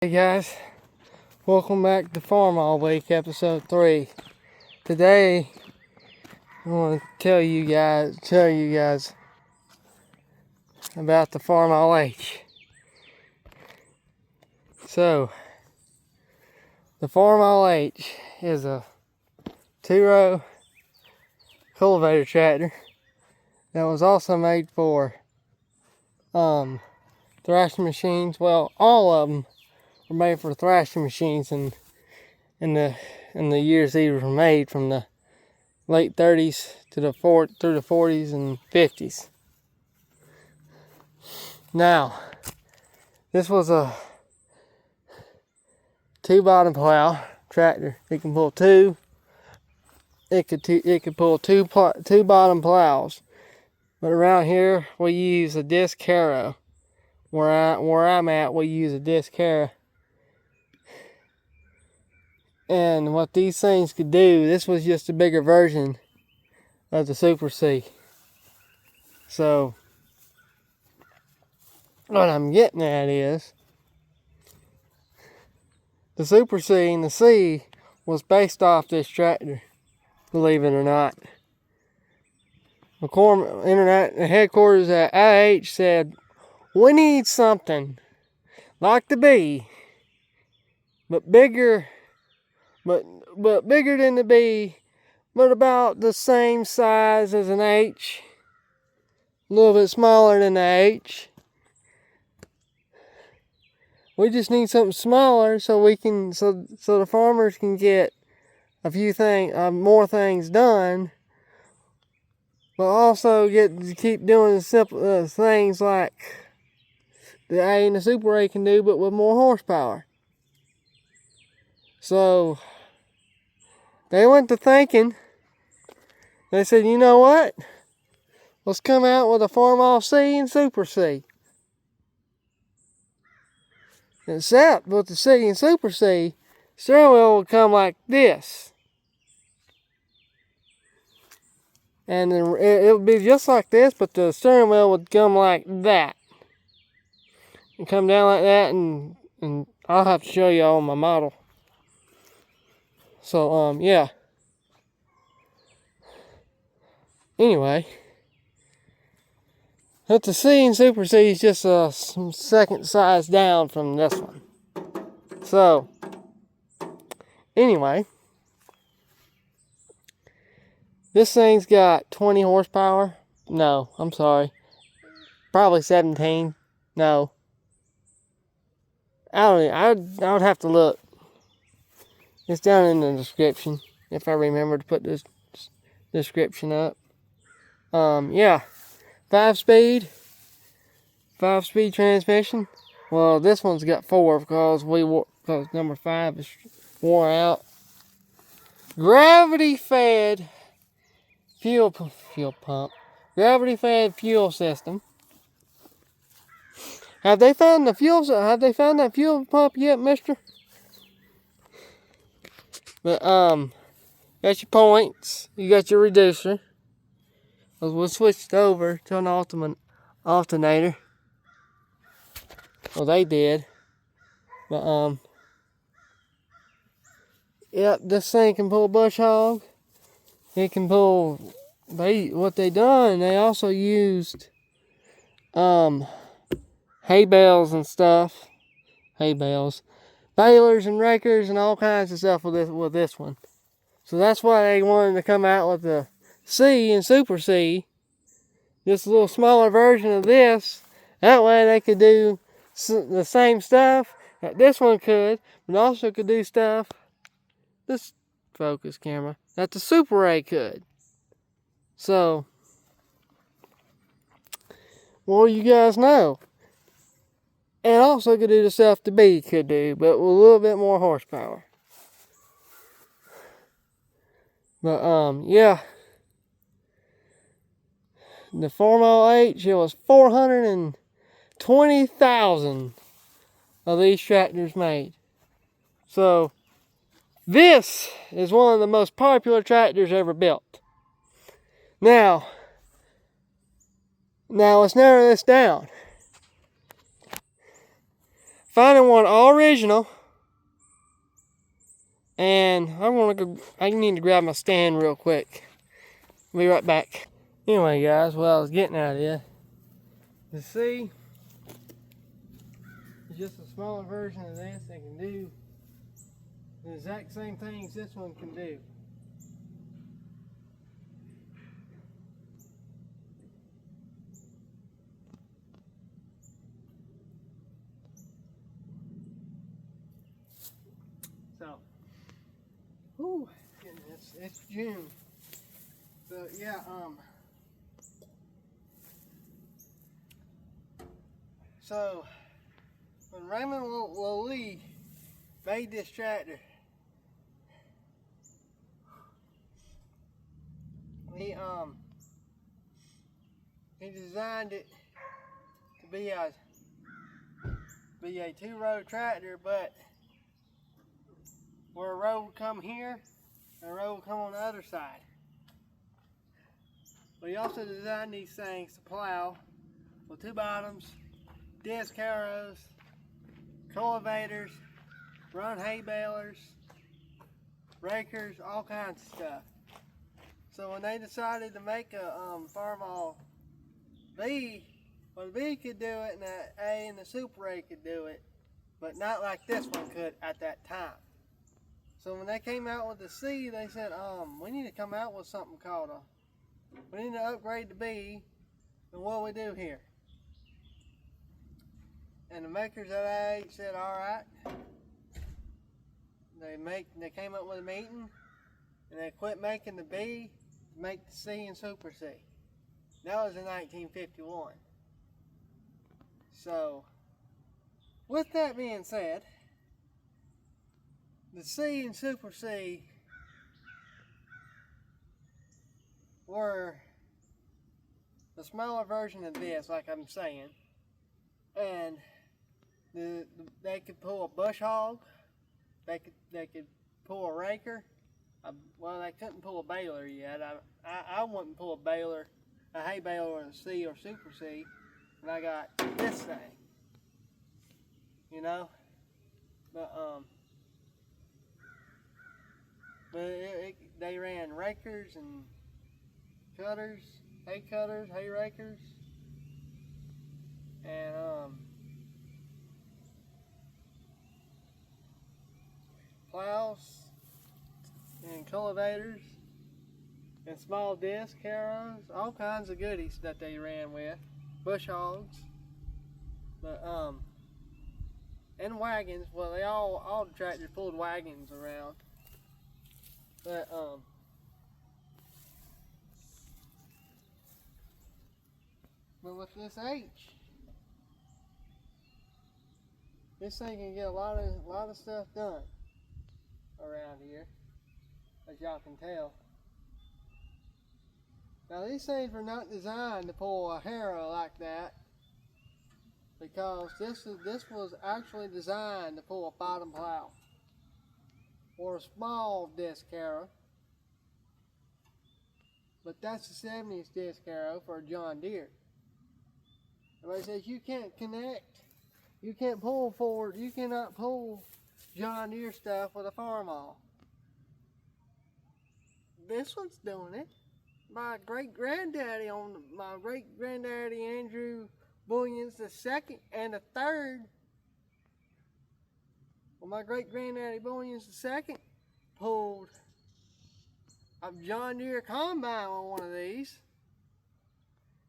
Hey guys, welcome back to Farmall Week, episode 3. Today, I want to tell you guys about the Farmall H. So, the Farmall H is a 2-row cultivator tractor that was also made for thrashing machines. Well, all of them were made for thrashing machines in the years these were made, from the late 30s to through the 40s and 50s. Now, this was a 2-bottom plow tractor. It can pull two. It could pull two bottom plows. But around here we use a disc harrow. Where I'm at, we use a disc harrow. And what these things could do, this was just a bigger version of the Super C. So, what I'm getting at is, the Super C and the C was based off this tractor, believe it or not. The headquarters at IH said, we need something like the B, but bigger, but bigger than the B, but about the same size as an H, a little bit smaller than the H. We just need something smaller so the farmers can get a few more things done, but also keep doing the simple things like the A and the Super A can do, but with more horsepower. So they went to thinking. They said, you know what? Let's come out with a Farmall C and Super C. Except with the C and Super C, steering wheel would come like this. And it would be just like this, but the steering wheel would come like that. And come down like that, and I'll have to show you all my model. So, yeah. Anyway, but the C and Super C is just a second size down from this one. So, anyway, this thing's got 20 horsepower. No, I'm sorry. Probably 17. No. I would have to look. It's down in the description, if I remember to put this description up. Yeah. 5-speed transmission. Well, this one's got 4 because number 5 is wore out. Gravity fed fuel pump. Gravity fed fuel system. Have they found that fuel pump yet, mister? But got your points. You got your reducer. We'll switch it over to an alternator. Well, they did. But yep, this thing can pull bush hog. It can pull. What they done? They also used hay bales and stuff. Hay bales, balers and rakers and all kinds of stuff with this one. So that's why they wanted to come out with the C and Super C, just a little smaller version of this. That way they could do the same stuff that this one could, but also could do stuff, this focus camera, that the Super A could. So, well, you guys know. And also could do the stuff the B could do, but with a little bit more horsepower. But, yeah. The Farmall H, it was 420,000 of these tractors made. So, this is one of the most popular tractors ever built. Now let's narrow this down. finding one all original. And I need to grab my stand real quick. I'll be right back. Anyway, guys, what I was getting at is, the C is just a smaller version of this that can do the exact same things this one can do. So, whew, it's June. So yeah, so when Raymond Lee made this tractor, he designed it to be a two-row tractor, but where a row would come here and a row would come on the other side. But he also designed these things to plow with two bottoms, disc harrows, cultivators, run hay balers, rakers, all kinds of stuff. So when they decided to make a Farmall B, well, the B could do it, and the A and the Super A could do it, but not like this one could at that time. So when they came out with the C, they said, we need to come out with something called we need to upgrade the B, and what do we do here? And the makers of that said, all right. They came up with a meeting, and they quit making the B to make the C and Super C. That was in 1951. So, with that being said, the C and Super C were the smaller version of this, like I'm saying, and they could pull a bush hog, they could pull a raker. Well, they couldn't pull a baler yet. I wouldn't pull a hay baler in a C or Super C, and I got this thing, you know. But they ran rakers and cutters, hay rakers, and plows and cultivators and small disc harrows, all kinds of goodies that they ran with, bush hogs, but and wagons. Well, all the tractors pulled wagons around, but with this H, this thing can get a lot of stuff done around here, as y'all can tell. Now these things were not designed to pull a harrow like that, because this was actually designed to pull a bottom plow or a small disc harrow. But that's the 70s disc harrow for a John Deere. Everybody says you can't connect, you can't pull forward, you cannot pull John Deere stuff with a Farmall. This one's doing it. My great-granddaddy Andrew Bullion's the second and the third. Well, my great-granddaddy Bullion's the second pulled a John Deere combine on one of these.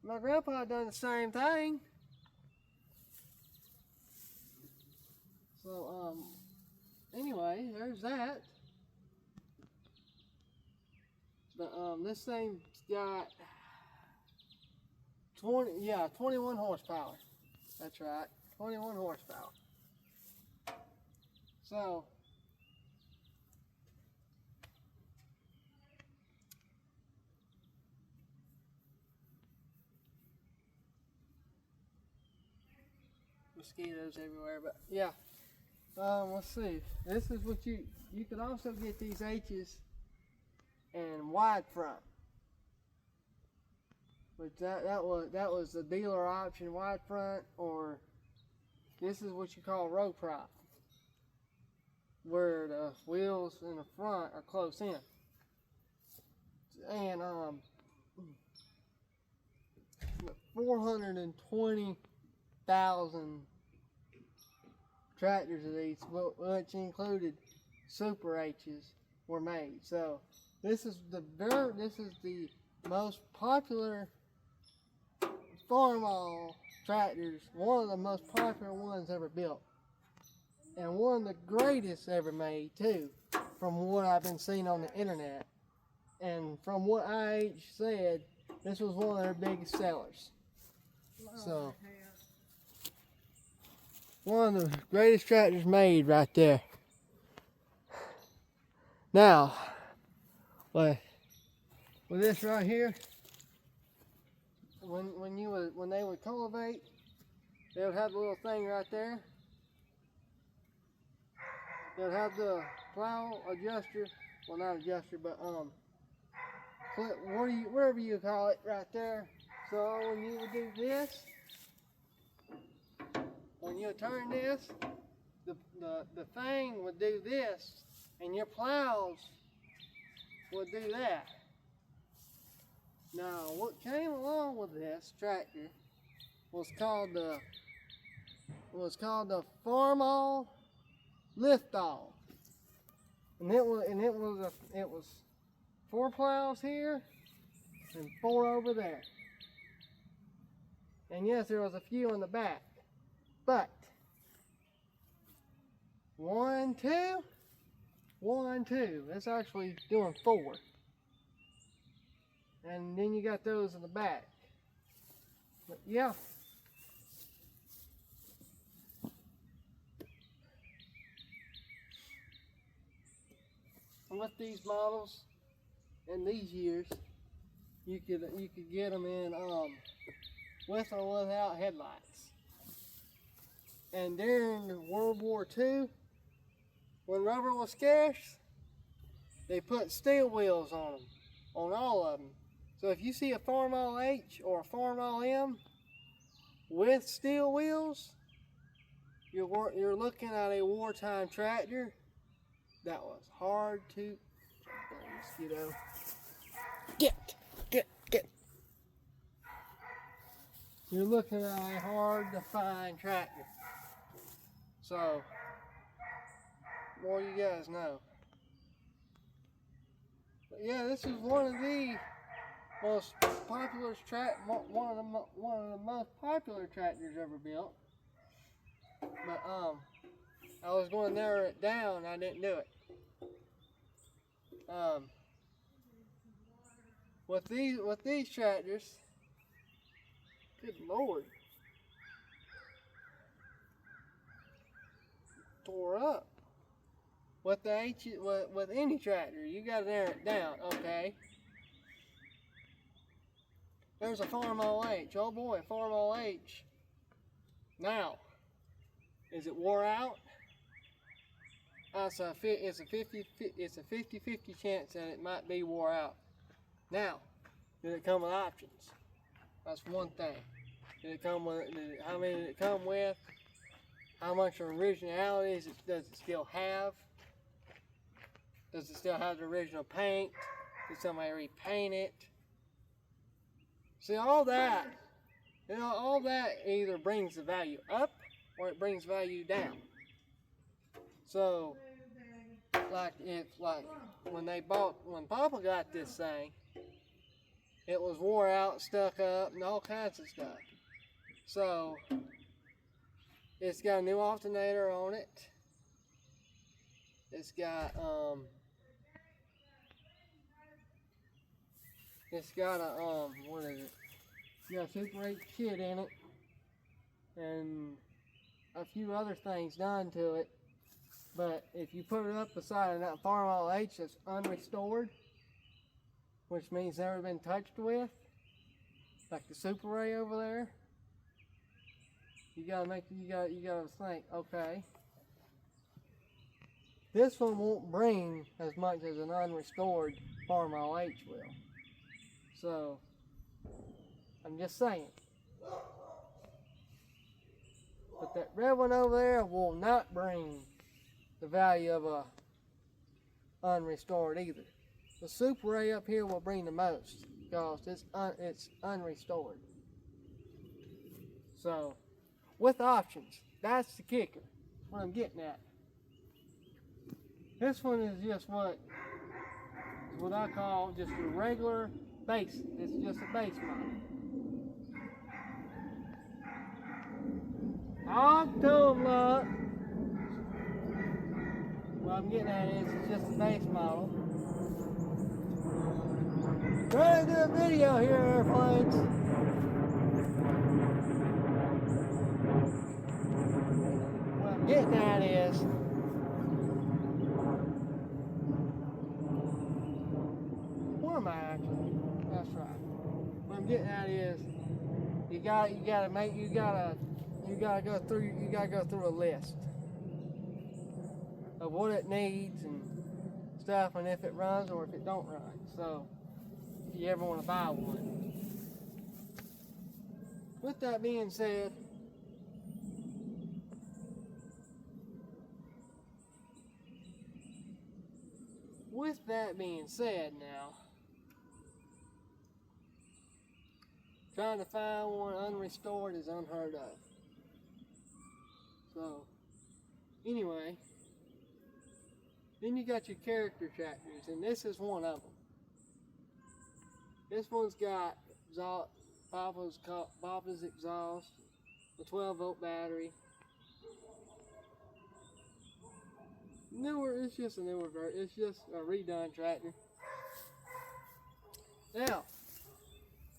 My grandpa done the same thing. So, anyway, there's that. But, this thing's got 21 horsepower. That's right, 21 horsepower. So, mosquitoes everywhere, but yeah. Let's see. This is what you could also get these H's and wide front. But that was the dealer option, wide front or this is what you call row prop, where the wheels in the front are close in. And 420,000 tractors of these, which included Super H's, were made. So this is the most popular Farmall tractors, one of the most popular ones ever built, and one of the greatest ever made too, from what I've been seeing on the internet. And from what IH said, this was one of their biggest sellers. So, one of the greatest tractors made right there. Now, with this right here, when they would cultivate, they would have the little thing right there. They would have the plow adjuster, well not adjuster, but whatever you call it, right there. So when you would do this, when you turn this, the thing would do this, and your plows would do that. Now, what came along with this tractor was called the Farmall Liftoff, and it was 4 plows here and 4 over there. And yes, there was a few in the back, but 1, 2, 1, 2. It's actually doing 4. And then you got those in the back. But yeah. And with these models in these years, you could get them in with or without headlights. And during World War II, when rubber was scarce, they put steel wheels on them, on all of them. So if you see a Farmall H or a Farmall M with steel wheels, you're looking at a wartime tractor that was hard to mosquito. Get. You're looking at a hard to find tractor. So, more you guys know. But yeah, this is one of the most popular one of the most popular tractors ever built. But I was going to narrow it down. I didn't do it. With these tractors, good Lord, tore up. With any tractor, you got to narrow it down. Okay. There's a Farmall H. Oh boy, Farmall H. Now, is it wore out? It's a 50-50 chance that it might be wore out. Now, did it come with options? That's one thing. Did it come with? How many did it come with? How much originality does it still have? Does it still have the original paint? Did somebody repaint it? See, all that, all that either brings the value up or it brings value down. So, like when Papa got this thing, it was wore out, stuck up, and all kinds of stuff. So, it's got a new alternator on it. It's got a what is it? It's got a Super 8 kit in it, and a few other things done to it. But if you put it up beside that Farmall H that's unrestored, which means never been touched with, like the Super Ray over there, you gotta think, okay, this one won't bring as much as an unrestored Farmall H will. So, I'm just saying. But that red one over there will not bring the value of a unrestored either. The Super A up here will bring the most because it's unrestored. So, with options, that's the kicker. What I'm getting at. This one is just what I call just a regular base. It's just a base model. Look. What I'm getting at is it's just a base model. Trying to do a video here, airplanes. What I'm getting at is where am I actually? That's right. What I'm getting at is you gotta go through a list of what it needs and stuff, and if it runs or if it don't run. So if you ever want to buy one. With that being said, now, trying to find one unrestored is unheard of. So, anyway, then you got your character tractors, and this is one of them. This one's got Papa's exhaust, a 12-volt battery. It's just a newer version. It's just a redone tractor. Now,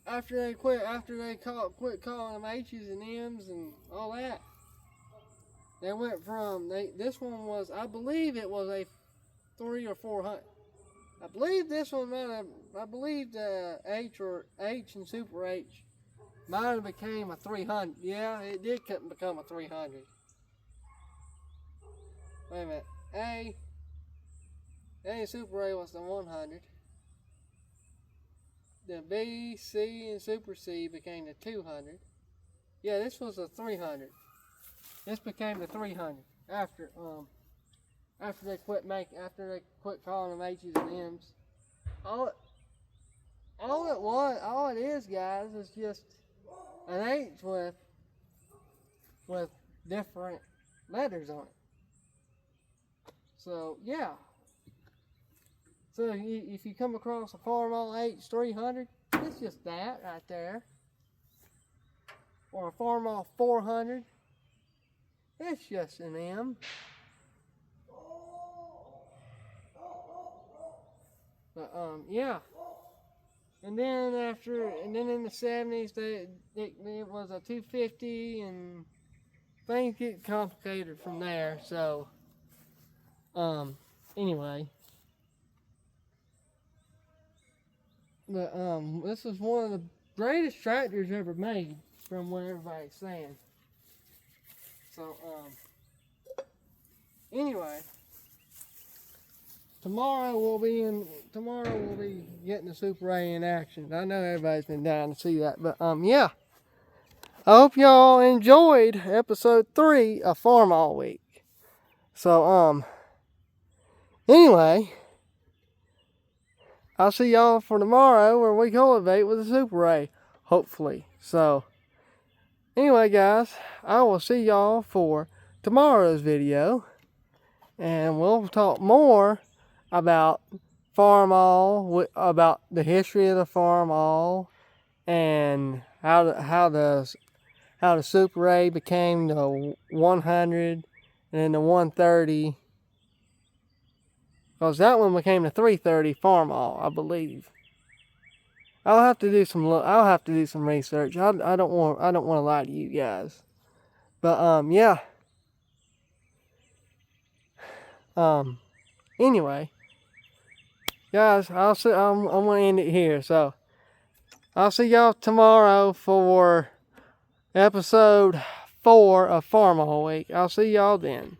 after they quit calling them H's and M's and all that, they went from this one was, I believe it was a 300 or 400. I believe this one I believe the H and Super H might have became a 300. Yeah, it did become a 300. Wait a minute. A Super A was the 100. The B, C, and Super C became the 200. Yeah, this was a 300. This became the 300 after they quit calling them H's and M's. All it is, guys, is just an H with different letters on it. So yeah. So if you come across a Farmall H300, it's just that right there. Or a Farmall 400, it's just an M. But yeah. And then in the 70s, it was a 250, and things get complicated from there. So anyway. But this is one of the greatest tractors ever made, from what everybody's saying. So anyway, tomorrow we'll be getting the Super A in action. I know everybody's been dying to see that, but yeah. I hope y'all enjoyed episode 3 of Farmall Week. So anyway, I'll see y'all for tomorrow where we cultivate with a Super A, hopefully. So, anyway, guys, I will see y'all for tomorrow's video, and we'll talk more about Farmall, about the history of the Farmall, and how the Super A became the 100 and then the 130. Because that one became the 330 Farmall, I believe. I'll have to do some research. I don't want to lie to you guys. But yeah. Anyway, guys, I'm gonna end it here. So I'll see y'all tomorrow for episode 4 of Farmall Week. I'll see y'all then.